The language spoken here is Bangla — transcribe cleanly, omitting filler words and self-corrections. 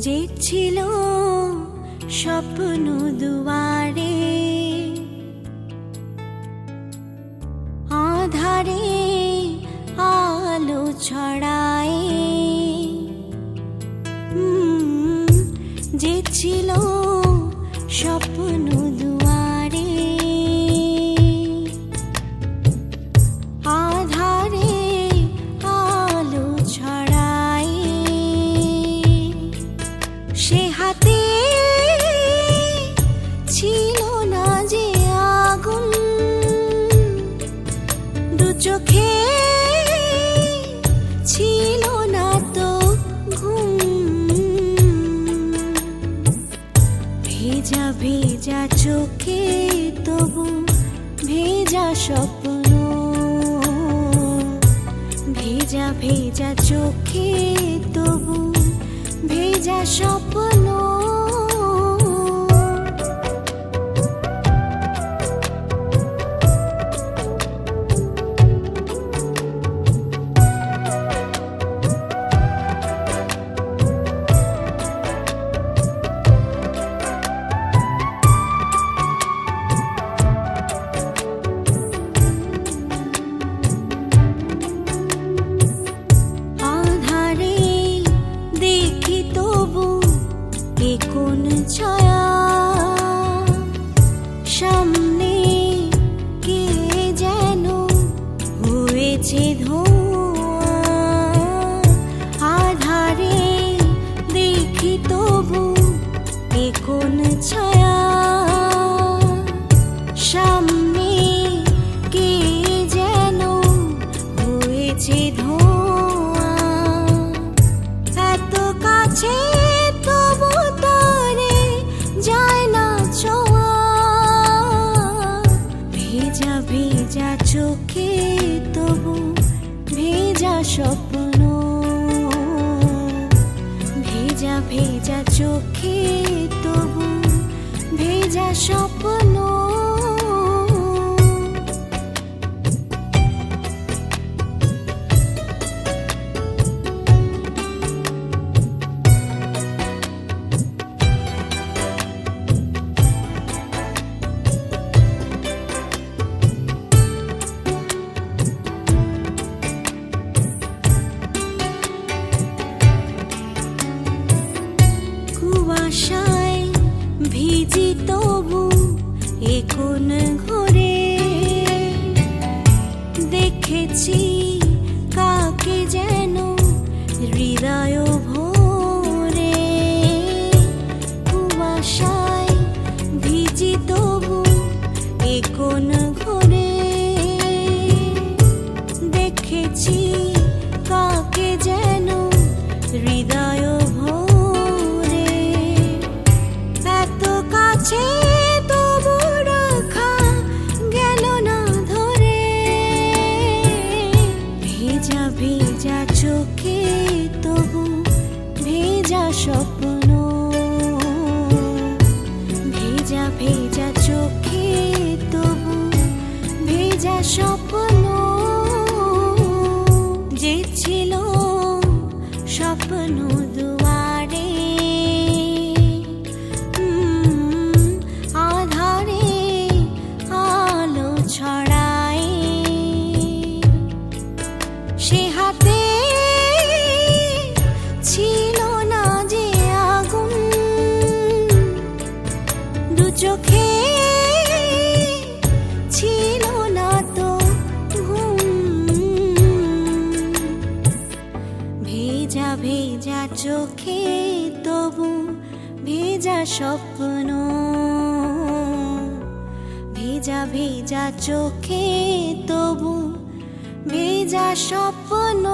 যে ছিল স্বপ্ন দুয়ারে, আধারে আলো ছড়ায়, যে ছিল স্বপ্ন দুয়ারে, আধারে আলো ছড়ায়, সে হাতে ছিল না যে আগুন, দু চোখে ছিল না তো ঘুম, ভেজা ভেজা চোখে তবু ভেজা স্বপ্ন, ভেজা ভেজা চোখে তবু ভেজা স্বপ্ন। কোন ছায়া সামনে কে যেন হয়েছে ধোঁয়া, আধারে দেখি তবু এ কোন ছায়া সামনে কে যেন হয়েছে ধোঁয়া, এত কাছে ভেজা চোখে তবু ভেজা স্বপ্ন, ভেজা ভেজা চোখে তবু ভেজা স্বপ্ন। কুয়াশায় ভিজি তবু এ কোন ঘরে, দেখেছি কাকে যেন হৃদয় ভরে, কুয়াশায় ভিজি তবু এ কোন ঘরে, দেখেছি কাকে যেন হৃদয় তবু রাখা গেল না ধরে, ভেজা ভেজা চোখে তবু ভেজা স্বপ্ন, ভেজা ভেজা চোখে তবু ভেজা স্বপ্ন, যে ছিল স্বপ্ন দুয়ারে, ছড়ায়, সে হাতে ছিল না যে আগুন, দু চোখে ছিল না তো ঘুম, ভেজা ভেজা চোখে তবু ভেজা স্বপ্ন, ভেজা ভেজা চোখে তবু ভেজা স্বপ্ন।